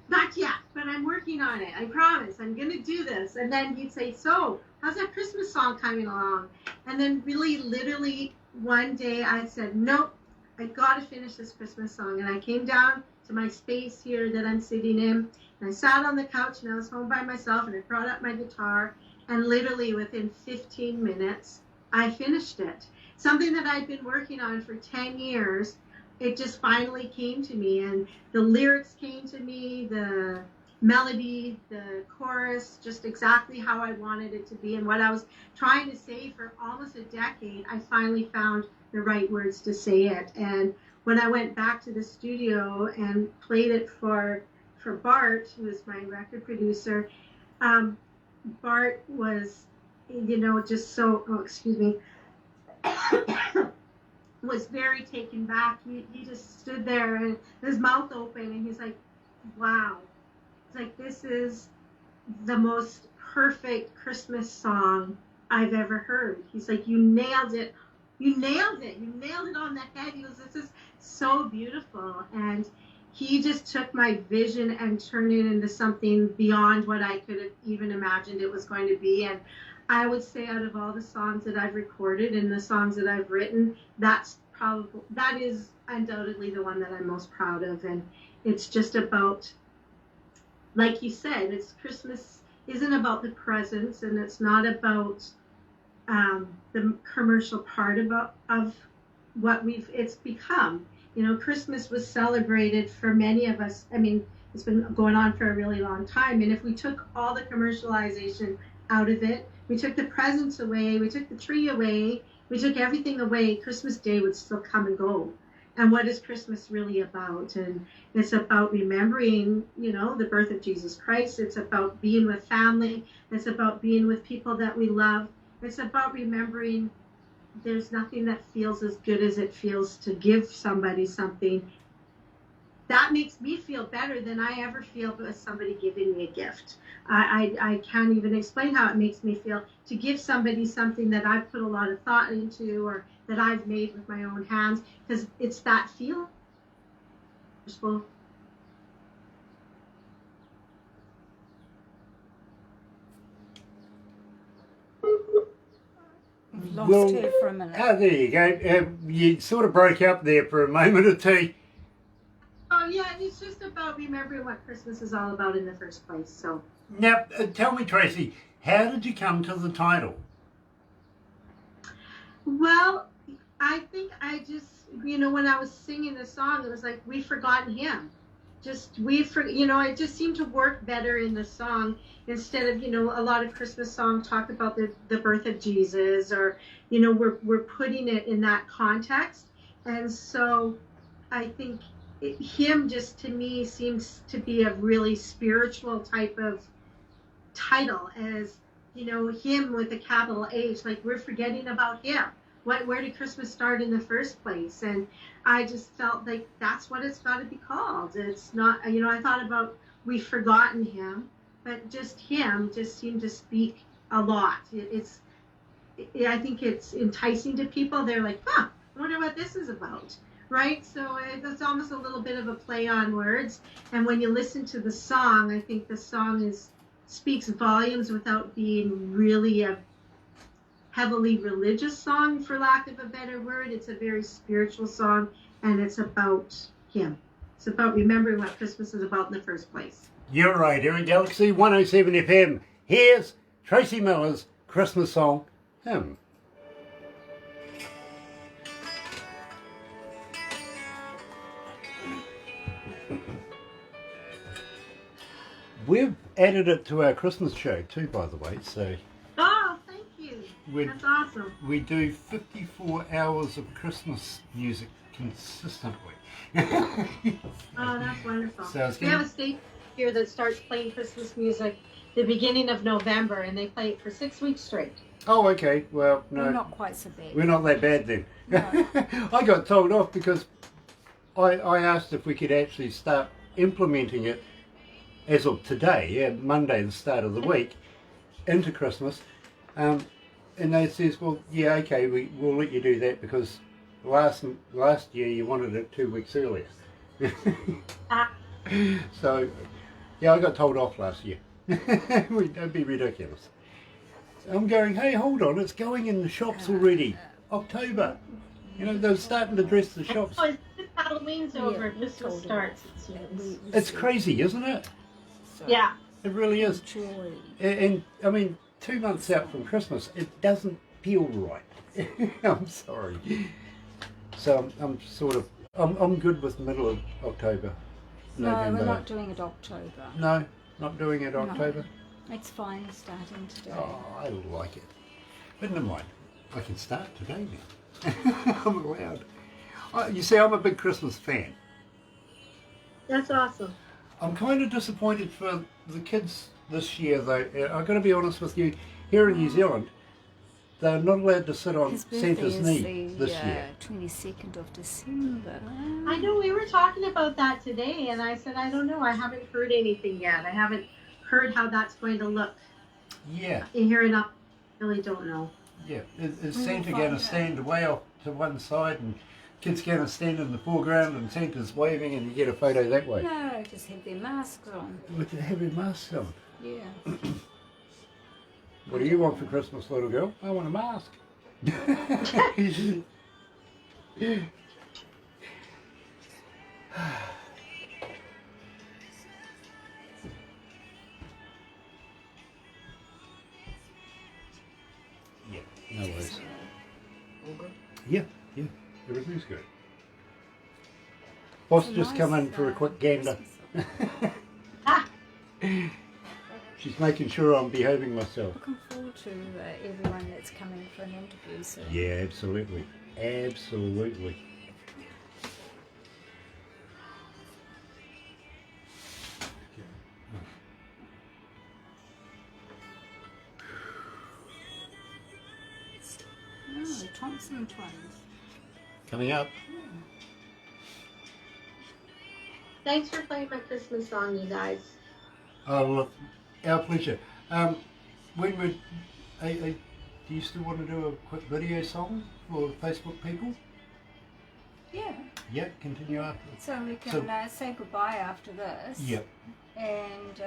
not yet, but I'm working on it. I promise, I'm going to do this. And then he'd say, so, how's that Christmas song coming along? And then really, literally, one day I said, nope, I got to finish this Christmas song. And I came down to my space here that I'm sitting in, and I sat on the couch, and I was home by myself, and I brought up my guitar, and literally within 15 minutes, I finished it. Something that I'd been working on for 10 years, it just finally came to me, and the lyrics came to me, the melody, the chorus, just exactly how I wanted it to be, and what I was trying to say for almost a decade, I finally found the right words to say it. And when I went back to the studio and played it for Bart, who is my record producer, Bart was, just so, was very taken back. He just stood there and his mouth open, and he's like, wow. It's like, this is the most perfect Christmas song I've ever heard. He's like, you nailed it. You nailed it on the head. He goes, this is so beautiful. And he just took my vision and turned it into something beyond what I could have even imagined it was going to be. And I would say, out of all the songs that I've recorded and the songs that I've written, that is undoubtedly the one that I'm most proud of. And it's just about, like you said, it's Christmas isn't about the presents, and it's not about the commercial part of what it's become. Christmas was celebrated for many of us. I mean, it's been going on for a really long time. And if we took all the commercialization out of it, we took the presents away, we took the tree away, we took everything away, Christmas Day would still come and go. And what is Christmas really about? And it's about remembering, the birth of Jesus Christ. It's about being with family. It's about being with people that we love. It's about remembering there's nothing that feels as good as it feels to give somebody something. That makes me feel better than I ever feel with somebody giving me a gift. I can't even explain how it makes me feel to give somebody something that I've put a lot of thought into, or that I've made with my own hands, because it's that feeling. Lost her for a minute. Oh, there you go. You sort of broke up there for a moment or two. Oh, yeah, it's just about remembering what Christmas is all about in the first place. So Now, tell me, Tracy, how did you come to the title? Well, I think I just, when I was singing the song, it was like, we've forgotten him. It just seemed to work better in the song, instead of, a lot of Christmas songs talk about the birth of Jesus, or, we're putting it in that context. And so I think him just, to me, seems to be a really spiritual type of title, as, him with a capital H, like we're forgetting about him. Where did Christmas start in the first place? And I just felt like that's what it's got to be called. It's not, I thought about we've forgotten him, but just him just seemed to speak a lot. I think it's enticing to people. They're like, I wonder what this is about, right? So it's almost a little bit of a play on words. And when you listen to the song, I think the song speaks volumes without being really a heavily religious song, for lack of a better word. It's a very spiritual song, and it's about him. It's about remembering what Christmas is about in the first place. You're right, here in Galaxy 107 FM. Here's Tracy Millar's Christmas song, Him. We've added it to our Christmas show too, by the way, so Oh, thank you. That's awesome. we do 54 hours of Christmas music consistently. Oh, that's wonderful. So it's We have a station here that starts playing Christmas music the beginning of November, and they play it for 6 weeks straight. Oh, okay, well, no. We're not quite so bad. We're not that bad then. No. I got told off because I asked if we could actually start implementing it as of today, yeah, Monday, the start of the week, into Christmas. And they says, well, yeah, okay, we'll let you do that because last year you wanted it 2 weeks earlier. So, yeah, I got told off last year. Don't be ridiculous. I'm going, hey, hold on, it's going in the shops already. October. You know, they're starting to dress the shops. Oh, Halloween's over. Christmas starts. It's crazy, isn't it? So, Yeah. It really is. Joy. And I mean, 2 months out from Christmas, it doesn't feel right. I'm sorry. So I'm sort of, I'm good with middle of October. No, November. we're not doing it October. No, not doing it October. It's fine starting today. Oh, I like it. But never mind. I can start today now. I'm allowed. You see, I'm a big Christmas fan. That's awesome. I'm kind of disappointed for the kids this year, though. I've got to be honest with you. Here in New Zealand, they're not allowed to sit on His birthday Santa's is knee the this year. 22nd of December. I know we were talking about that today, and I said, I don't know. I haven't heard anything yet. I haven't heard how that's going to look. Yeah, Here enough, really don't know. yeah. Is We will Santa find going to out. stand way off to one side and kids going to stand in the foreground and Santa's waving and you get a photo that way? No, just have their masks on. With the heavy mask on. Yeah. What do you want for Christmas, little girl? I want a mask. Yeah, no worries. All good. Yeah, everything's good. Boss It's a just come nice, in for a quick gander. Christmas. She's making sure I'm behaving myself. Looking forward to everyone that's coming for an interview soon. Yeah, absolutely. Absolutely. Oh, the Thompson twins. Coming up. Thanks for playing my Christmas song, you guys. Oh, look, our pleasure. When would, do you still want to do a quick video song for Facebook people? Yeah. Yeah, continue after. So we can So- say goodbye after this. Yep. And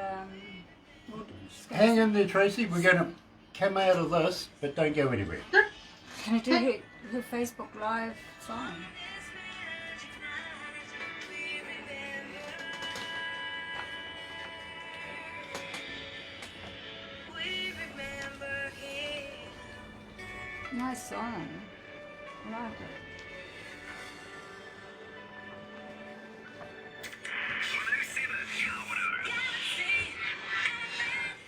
we'll just Hang in there, Tracy. We're going to come out of this, but don't go anywhere. Can I do her Facebook Live song? Nice song. I like it.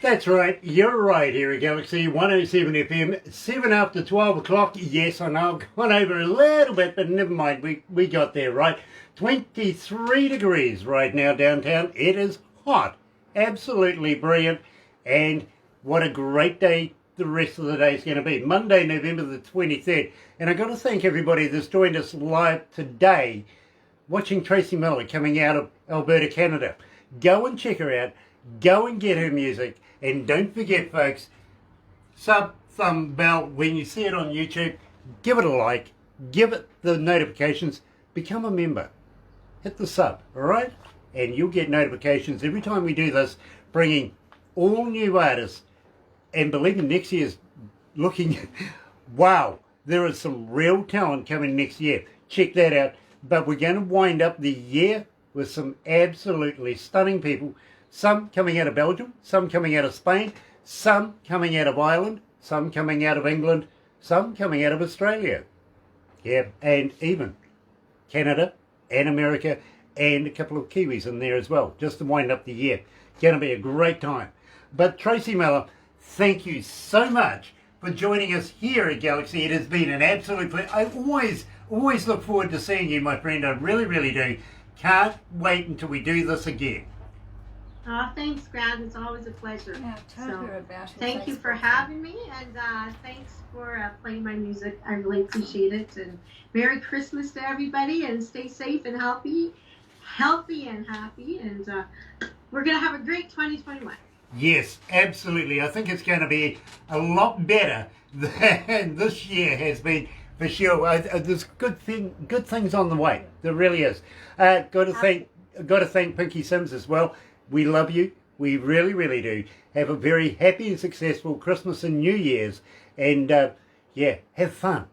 That's right, you're right here at Galaxy 107 FM, 7 after 12 o'clock. Yes, I know I've gone over a little bit, but never mind, we got there, right? 23 degrees right now downtown. It is hot, absolutely brilliant, and what a great day the rest of the day is going to be. Monday, November the 23rd. And I've got to thank everybody that's joined us live today, watching Tracy Millar coming out of Alberta, Canada. Go and check her out. Go and get her music. And don't forget, folks, sub, thumb, bell, when you see it on YouTube, give it a like, give it the notifications, become a member. Hit the sub, all right? And you'll get notifications every time we do this, bringing all new artists. And believe me, next year's looking, wow, there is some real talent coming next year. Check that out. But we're going to wind up the year with some absolutely stunning people. Some coming out of Belgium, some coming out of Spain, some coming out of Ireland, some coming out of England, some coming out of Australia. Yeah, and even Canada and America and a couple of Kiwis in there as well, just to wind up the year. Going to be a great time. But Tracy Millar, thank you so much for joining us here at Galaxy. It has been an absolute pleasure. I always look forward to seeing you, my friend. I really, really do. Can't wait until we do this again. Oh, thanks, Grant. It's always a pleasure. Yeah, tell her about it. Thank you for having me, and thanks for playing my music. I really appreciate it. And Merry Christmas to everybody, and stay safe and healthy and happy. And we're going to have a great 2021. Yes, absolutely. I think it's going to be a lot better than this year has been, for sure. There's good things on the way. There really is. Got to thank Pinky Sims as well. We love you. We really, really do. Have a very happy and successful Christmas and New Year's. And, yeah, have fun.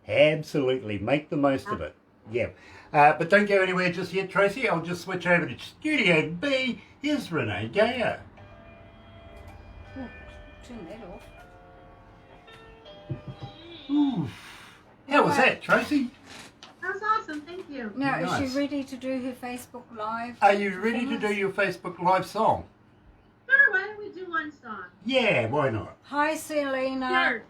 Absolutely. Make the most of it. Yeah. But don't go anywhere just yet, Tracy. I'll just switch over to Studio B. Here's Renee Gayer. Oh, turn that off. Ooh. How was that, Tracy? That was awesome. Thank you. Now, Nice. is she ready to do her Facebook Live? Are you ready to do your Facebook Live song? Sure, why don't we do one song? Yeah, why not? Hi, Selena.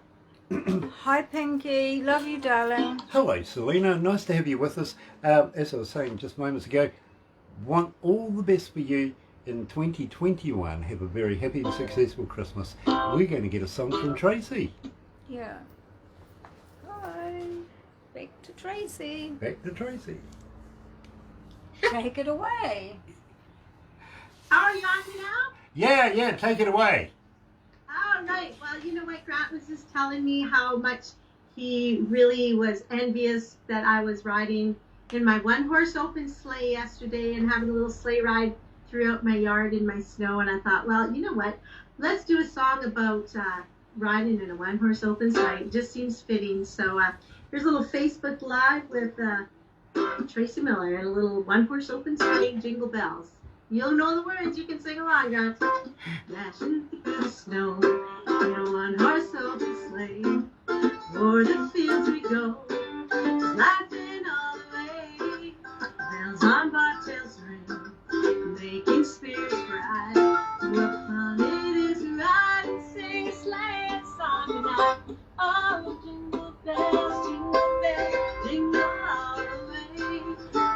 Hi, Pinky. Love you, darling. Hello, Selena. Nice to have you with us. As I was saying just moments ago, want all the best for you in 2021. Have a very happy and successful Christmas. We're going to get a song from Tracy. Yeah. Hi. Back to Tracy. Back to Tracy. Take it away. How are you on me now? Yeah, take it away. Oh, right. Well, you know what? Grant was just telling me how much he really was envious that I was riding in my one-horse open sleigh yesterday and having a little sleigh ride throughout my yard in my snow. And I thought, well, you know what? Let's do a song about riding in a one-horse open sleigh. It just seems fitting. So here's a little Facebook Live with Tracy Millar and a little one-horse open sleigh, Jingle Bells. You'll know the words. You can sing along, guys. Dashing through the snow in a one-horse open sleigh. O'er the fields we go, laughing all the way. Bells on bobtails ring, making spirits bright. What fun it is to ride and sing a sleighing song tonight. Oh, jingle bells, jingle all the way.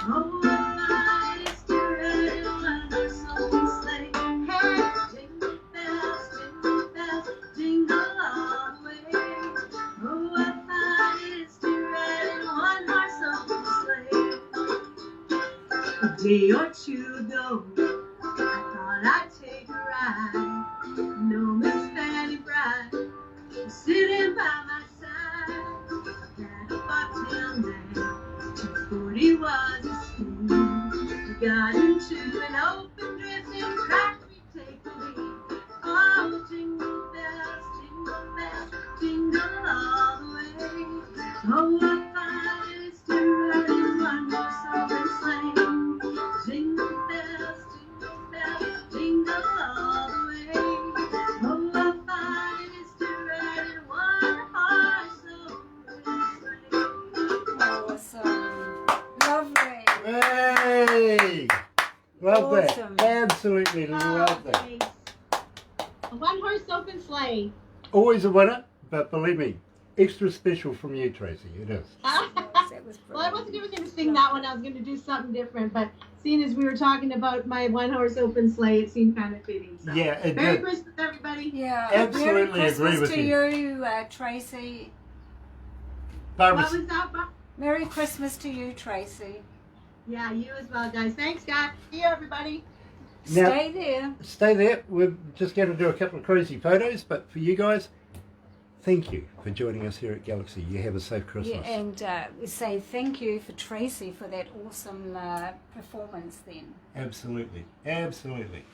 Oh, what fun it is to ride in a one-horse open sleigh. Hey, jingle bells, jingle all the way. Oh, what fun it is to ride in a one-horse open sleigh. A day or two ago, I thought I'd take a ride. No Miss Fanny Bride was sitting by my side. Had a bobtail nag, 240 was a speed. We got into an open drift and cracked me take the lead. Oh, jingle bells, jingle all the way. Oh, what fun it is to ride in one-horse open sleigh. Jingle bells, jingle all the way. Oh, what fun it is to ride in one-horse open sleigh. Awesome. Lovely. Hey! Love Awesome. that. Absolutely love that. Thanks. A one-horse open sleigh. Always a winner, but believe me, extra special from you, Tracy. It is. That was Well, I wasn't even going to sing that one. I was going to do something different, but seeing as we were talking about my one-horse open sleigh, it seemed kind of fitting. So. Yeah, it Merry did. Christmas, everybody. Yeah. Absolutely Merry agree Christmas with to you. you, Tracy. Barbara, What was that, Bob? Merry Christmas to you, Tracy. Yeah, you as well, guys. Thanks, God. See you, everybody. Now- Stay there. stay there. We're just going to do a couple of crazy photos, but for you guys, thank you for joining us here at Galaxy. You have a safe Christmas. Yeah, and we say thank you for Tracy for that awesome performance then. Absolutely. Absolutely.